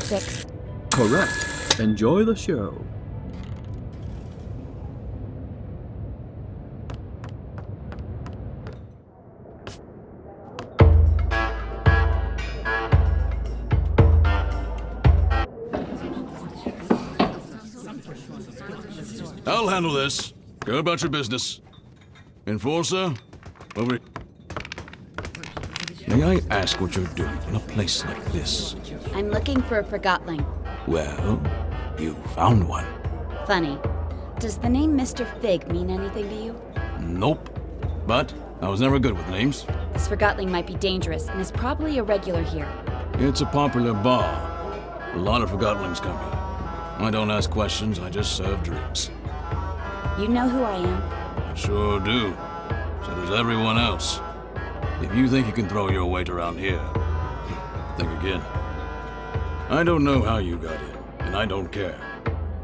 6. Correct. Enjoy the show. I'll handle this. Go about your business. Enforcer, over. May I ask what you're doing in a place like this? I'm looking for a Forgotling. Well, you found one. Funny. Does the name Mr. Fig mean anything to you? Nope. But I was never good with names. This Forgotling might be dangerous and is probably a regular here. It's a popular bar. A lot of Forgotlings come here. I don't ask questions, I just serve drinks. You know who I am? I sure do. So does everyone else. If you think you can throw your weight around here, think again. I don't know how you got in, and I don't care.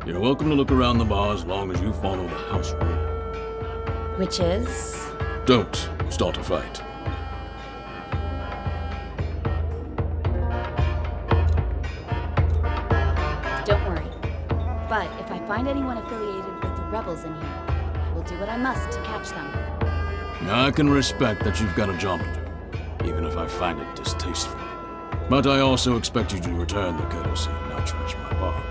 You're welcome to look around the bar as long as you follow the house rule. Which is? Don't start a fight. Don't worry. But if I find anyone affiliated with the rebels in here, I will do what I must to catch them. I can respect that you've got a job to do, even if I find it distasteful. But I also expect you to return the courtesy and not trash my bar.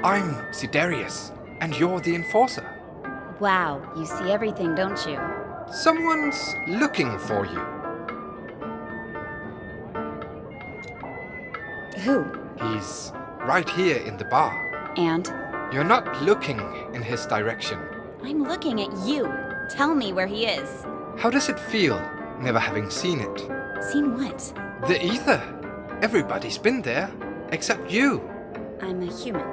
I'm Sidarius, and you're the enforcer. Wow, you see everything, don't you? Someone's looking for you. Who? He's right here in the bar. And? You're not looking in his direction. I'm looking at you. Tell me where he is. How does it feel, never having seen it? Seen what? The ether. Everybody's been there, except you. I'm a human.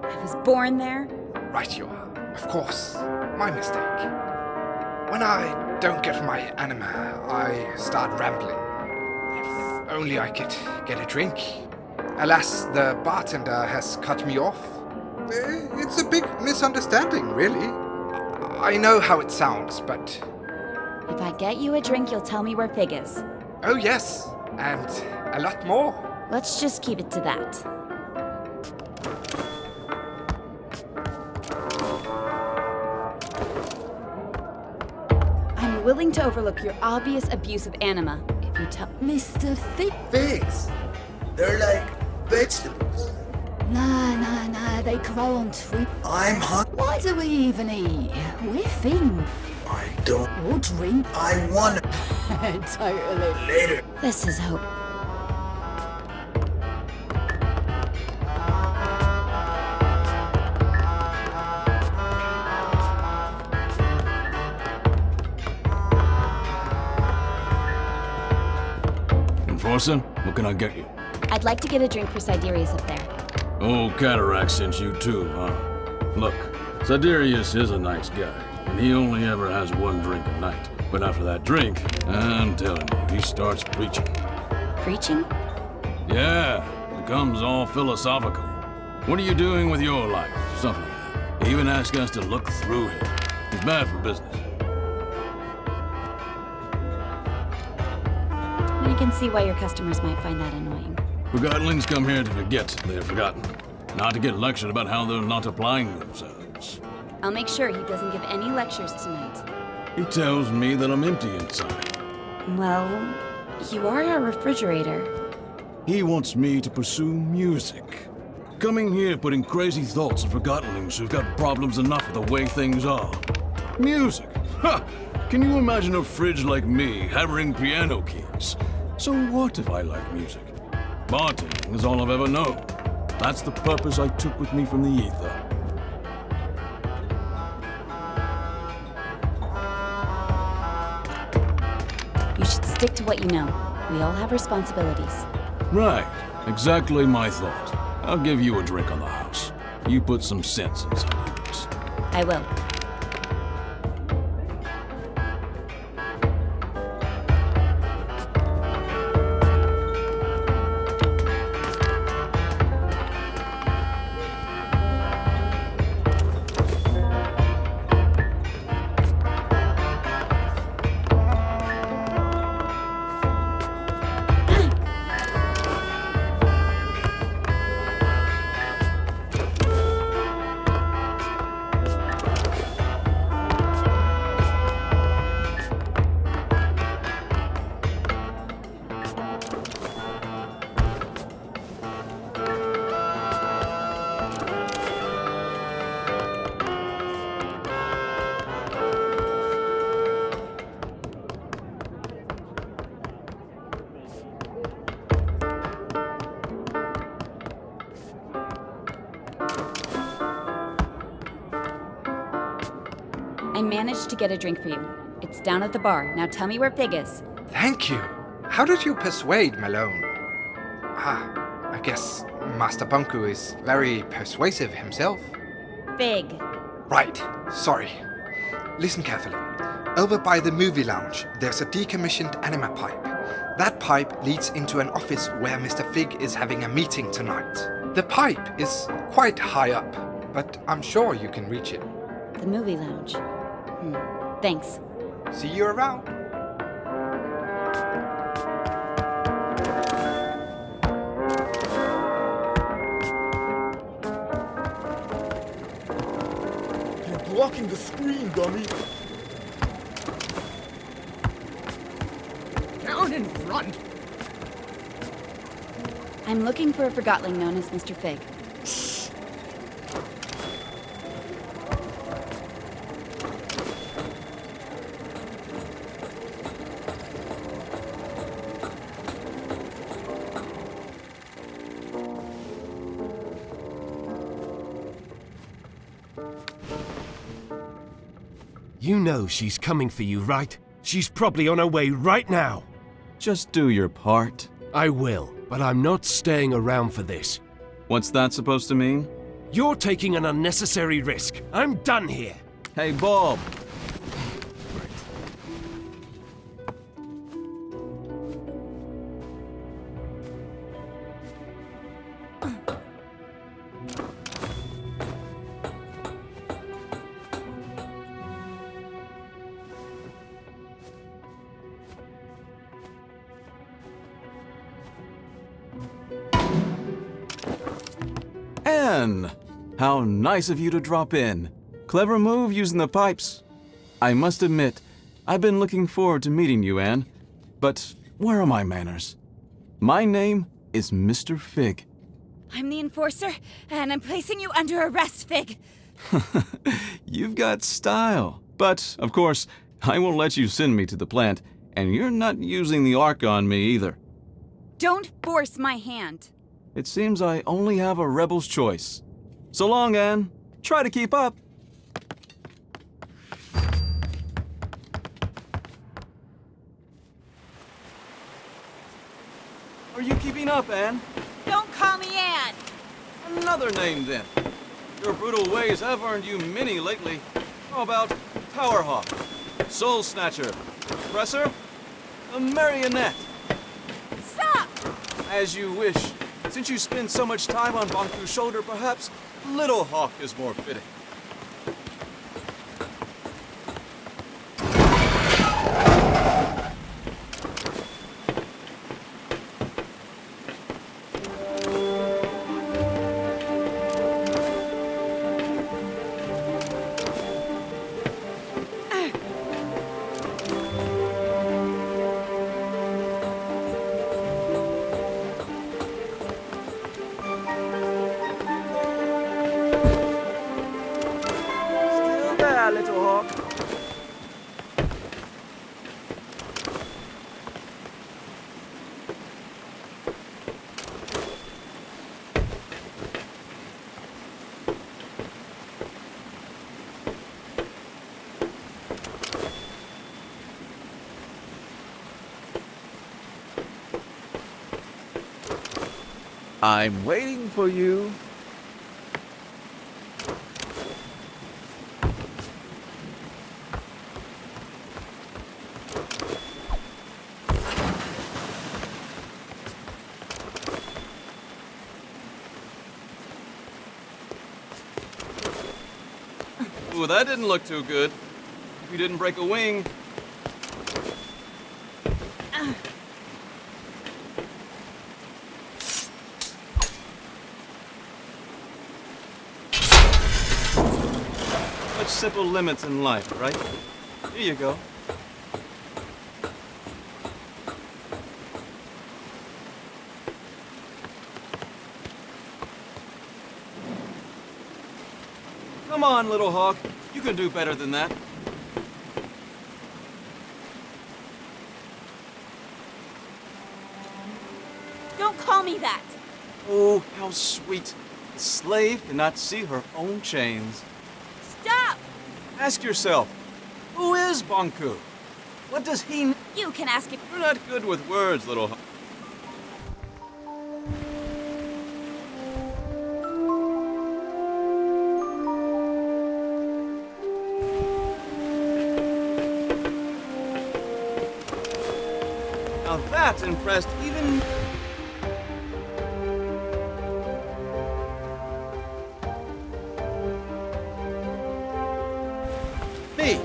I was born there. Right you are. Of course. My mistake. When I don't get my anima, I start rambling. If only I could get a drink. Alas, the bartender has cut me off. It's a big misunderstanding, really. I know how it sounds, but... If I get you a drink, you'll tell me where Fig is. Oh yes, and a lot more. Let's just keep it to that. I'm willing to overlook your obvious abuse of anima if you tell Mr. Fig. Figs. They're like vegetables. Nah, they grow on trees. I'm hungry. Why do we even eat? We're thin. I don't. Or drink. I want to Totally. later. This is hope. Enforcer, what can I get you? I'd like to get a drink for Sidarius up there. Oh, Cataract sent you too, huh? Look, Sidarius is a nice guy, and he only ever has one drink a night. But after that drink, I'm telling you, he starts preaching. Preaching? Yeah, becomes all philosophical. What are you doing with your life? Something like that. He even asked us to look through him. He's bad for business. I can see why your customers might find that annoying. Forgotlings come here to forget they're forgotten, not to get lectured about how they're not applying themselves. I'll make sure he doesn't give any lectures tonight. He tells me that I'm empty inside. Well, you are a refrigerator. He wants me to pursue music. Coming here putting crazy thoughts on Forgotlings who've got problems enough with the way things are. Music? Ha! Can you imagine a fridge like me hammering piano keys? So what if I like music? Bartending is all I've ever known. That's the purpose I took with me from the ether. You should stick to what you know. We all have responsibilities. Right. Exactly my thought. I'll give you a drink on the house. You put some sense inside this. I will. I managed to get a drink for you. It's down at the bar. Now tell me where Fig is. Thank you. How did you persuade Malone? I guess Master Bonku is very persuasive himself. Fig. Right, sorry. Listen carefully. Over by the movie lounge, there's a decommissioned anima pipe. That pipe leads into an office where Mr. Fig is having a meeting tonight. The pipe is quite high up, but I'm sure you can reach it. The movie lounge. Thanks. See you around. You're blocking the screen, dummy. Down in front. I'm looking for a Forgotling known as Mr. Fig. You know she's coming for you, right? She's probably on her way right now. Just do your part. I will, but I'm not staying around for this. What's that supposed to mean? You're taking an unnecessary risk. I'm done here. Hey, Bob! Anne! How nice of you to drop in. Clever move using the pipes. I must admit, I've been looking forward to meeting you, Anne. But where are my manners? My name is Mr. Fig. I'm the enforcer, and I'm placing you under arrest, Fig. You've got style. But, of course, I won't let you send me to the plant, and you're not using the Ark on me either. Don't force my hand. It seems I only have a rebel's choice. So long, Anne. Try to keep up. Are you keeping up, Anne? Don't call me Anne. Another name, then. Your brutal ways have earned you many lately. How about Towerhawk, Soul Snatcher, Oppressor, a Marionette? Stop! As you wish. Since you spend so much time on Bonku's shoulder, perhaps Little Hawk is more fitting. Little Hawk. I'm waiting for you. Ooh, that didn't look too good. You didn't break a wing. Such simple limits in life, right? Here you go. Come on, little hawk. You can do better than that. Don't call me that! Oh, how sweet. The slave cannot see her own chains. Stop! Ask yourself, who is Bonku? What does he... You can ask it. You're not good with words, little hawk. Now that impressed even... me.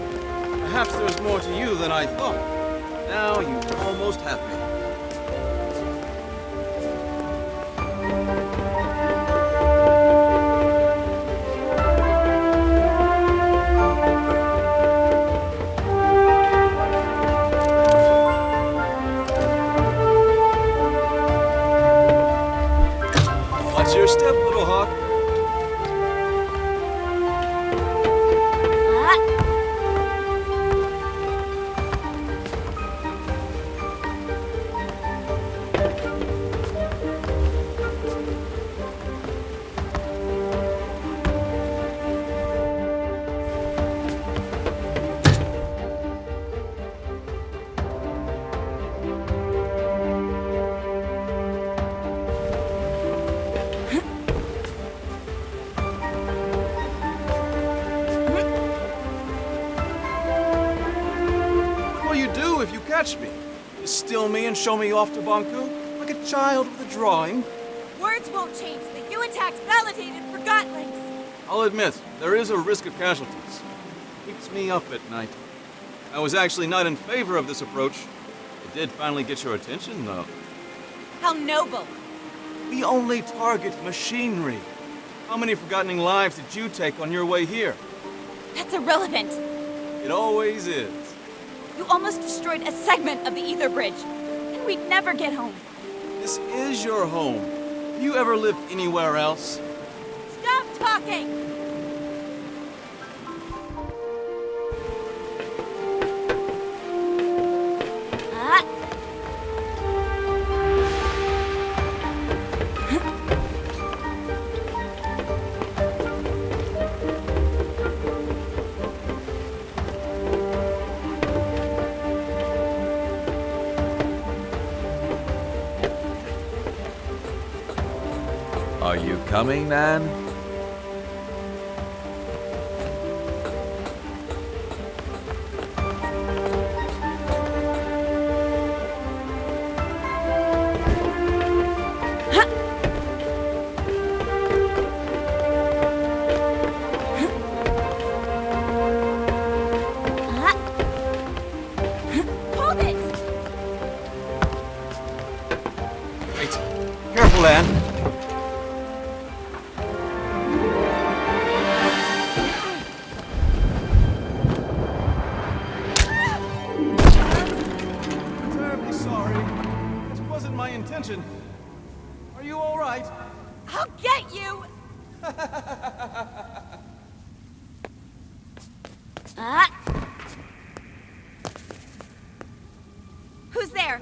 Perhaps there's more to you than I thought. Now you almost have me. Watch your step, little hawk. If you catch me, you steal me and show me off to Bonku like a child with a drawing. Words won't change that you attacked validated Forgotlings. I'll admit, there is a risk of casualties. Keeps me up at night. I was actually not in favor of this approach. It did finally get your attention, though. How noble. We only target machinery. How many Forgotten lives did you take on your way here? That's irrelevant. It always is. You almost destroyed a segment of the ether bridge, and we'd never get home. This is your home. Have you ever lived anywhere else? Stop talking! Are you coming, Anne? Hold it! Wait. Careful, Anne. Intention. Are you all right? I'll get you! Who's there?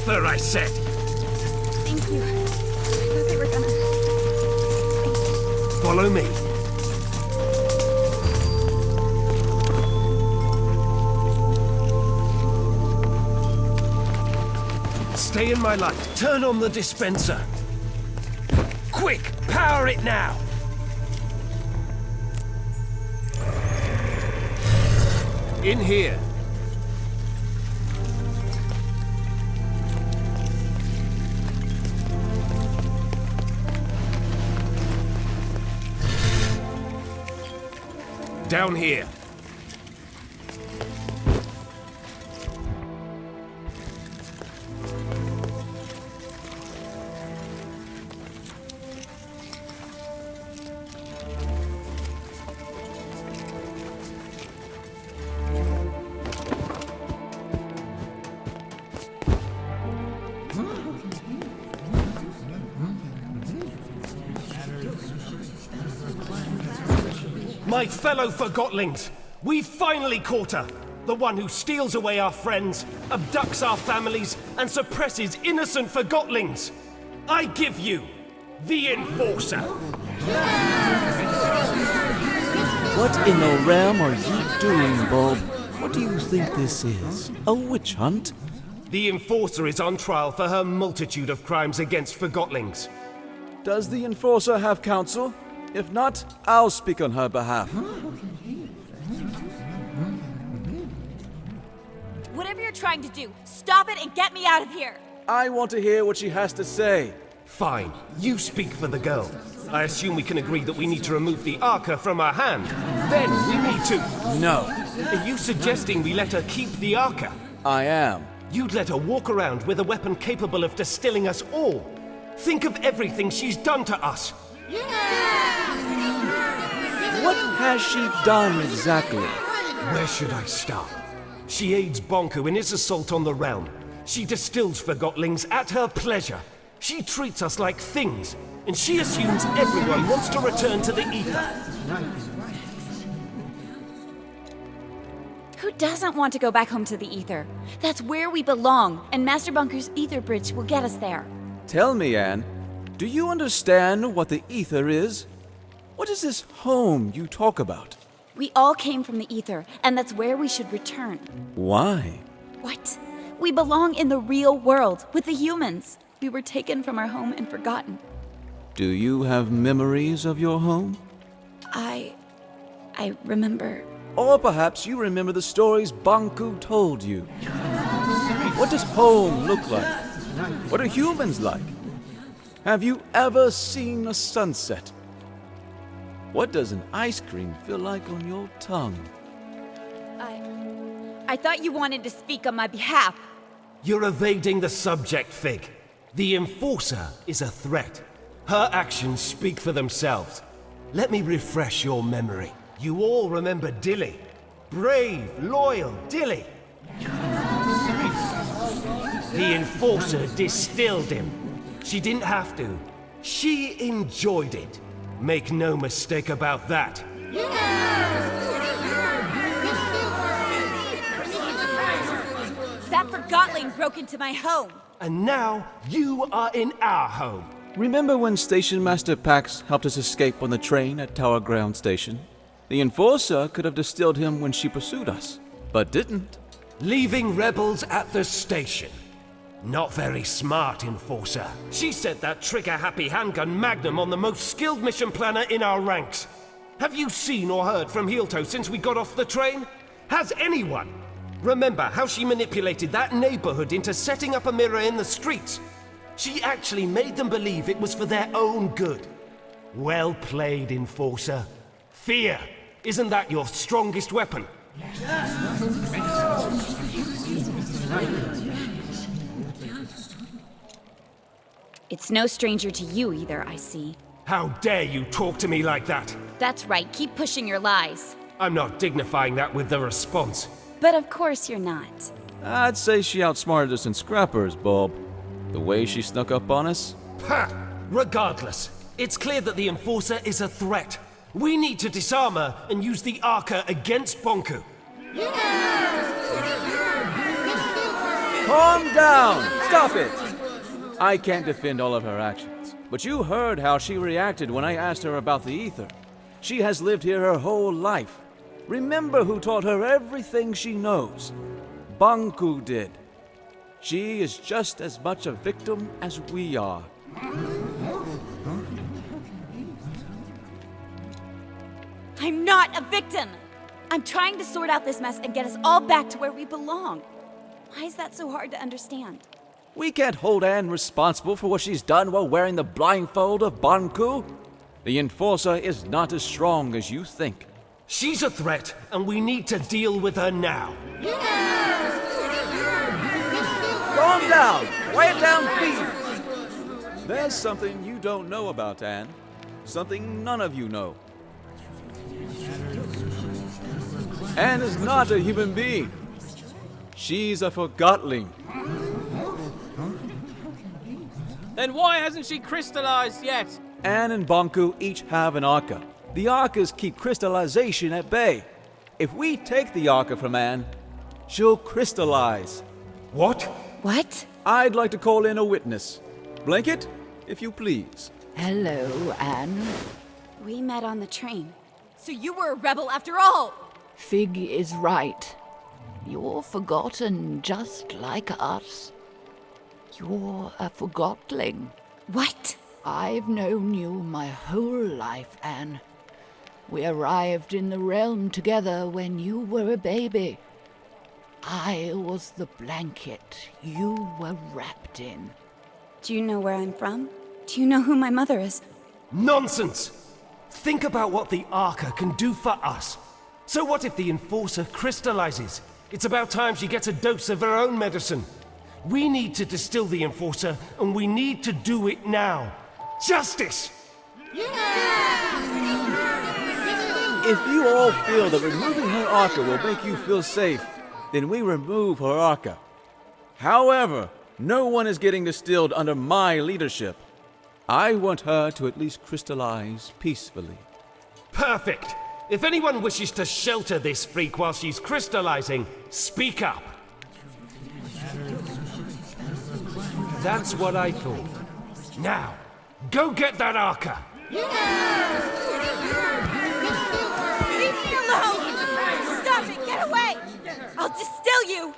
there, I said! Thank you. I thought they were gonna... Follow me. Stay in my light. Turn on the dispenser. Quick! Quick, power it now! In here. Down here. My fellow Forgotlings, we've finally caught her! The one who steals away our friends, abducts our families, and suppresses innocent Forgotlings! I give you the Enforcer! What in the realm are you doing, Bob? What do you think this is? A witch hunt? The Enforcer is on trial for her multitude of crimes against Forgotlings. Does the Enforcer have counsel? If not, I'll speak on her behalf. Whatever you're trying to do, stop it and get me out of here! I want to hear what she has to say. Fine, you speak for the girl. I assume we can agree that we need to remove the Arca from her hand. Then we need to... No. Are you suggesting we let her keep the Arca? I am. You'd let her walk around with a weapon capable of distilling us all. Think of everything she's done to us. What has she done exactly? Where should I start? She aids Bonku in his assault on the realm. She distills Forgotlings at her pleasure. She treats us like things, and she assumes everyone wants to return to the ether. Who doesn't want to go back home to the ether? That's where we belong, and Master Bunker's ether bridge will get us there. Tell me, Anne, do you understand what the ether is? What is this home you talk about? We all came from the ether, and that's where we should return. Why? What? We belong in the real world, with the humans. We were taken from our home and forgotten. Do you have memories of your home? I remember... Or perhaps you remember the stories Bonku told you. What does home look like? What are humans like? Have you ever seen a sunset? What does an ice cream feel like on your tongue? I thought you wanted to speak on my behalf. You're evading the subject, Fig. The Enforcer is a threat. Her actions speak for themselves. Let me refresh your memory. You all remember Dilly. Brave, loyal Dilly. The Enforcer distilled him. She didn't have to. She enjoyed it. Make no mistake about that. That Forgotling broke into my home. And now you are in our home. Remember when Station Master Pax helped us escape on the train at Tower Ground Station? The Enforcer could have distilled him when she pursued us, but didn't. Leaving rebels at the station. Not very smart, Enforcer. She set that trigger-happy handgun Magnum on the most skilled mission planner in our ranks. Have you seen or heard from Heelto since we got off the train? Has anyone? Remember how she manipulated that neighborhood into setting up a mirror in the streets? She actually made them believe it was for their own good. Well played, Enforcer. Fear, isn't that your strongest weapon? It's no stranger to you either, I see. How dare you talk to me like that? That's right, keep pushing your lies. I'm not dignifying that with the response. But of course you're not. I'd say she outsmarted us in scrappers, Bob. The way she snuck up on us. Ha! Regardless, it's clear that the Enforcer is a threat. We need to disarm her and use the Arca against Bonku. Calm down! Stop it! I can't defend all of her actions, but you heard how she reacted when I asked her about the ether. She has lived here her whole life. Remember who taught her everything she knows. Bonku did. She is just as much a victim as we are. I'm not a victim! I'm trying to sort out this mess and get us all back to where we belong. Why is that so hard to understand? We can't hold Anne responsible for what she's done while wearing the blindfold of Bonku. The Enforcer is not as strong as you think. She's a threat, and we need to deal with her now. Calm down! Quiet down, please! There's something you don't know about Anne. Something none of you know. Anne is not a human being. She's a Forgotling. Then why hasn't she crystallized yet? Anne and Bonku each have an Arca. The Arcas keep crystallization at bay. If we take the Arca from Anne, she'll crystallize. What? What? I'd like to call in a witness. Blanket, if you please. Hello, Anne. We met on the train. So you were a rebel after all! Fig is right. You're forgotten just like us. You're a Forgotling. What? I've known you my whole life, Anne. We arrived in the realm together when you were a baby. I was the blanket you were wrapped in. Do you know where I'm from? Do you know who my mother is? Nonsense! Think about what the Arca can do for us. So what if the Enforcer crystallizes? It's about time she gets a dose of her own medicine. We need to distill the Enforcer, and we need to do it now. Justice! If you all feel that removing her Arca will make you feel safe, then we remove her Arca. However, no one is getting distilled under my leadership. I want her to at least crystallize peacefully. Perfect! If anyone wishes to shelter this freak while she's crystallizing, speak up. That's what I thought. Now, go get that Arca! Leave me alone! Stop it! Get away! I'll distill you!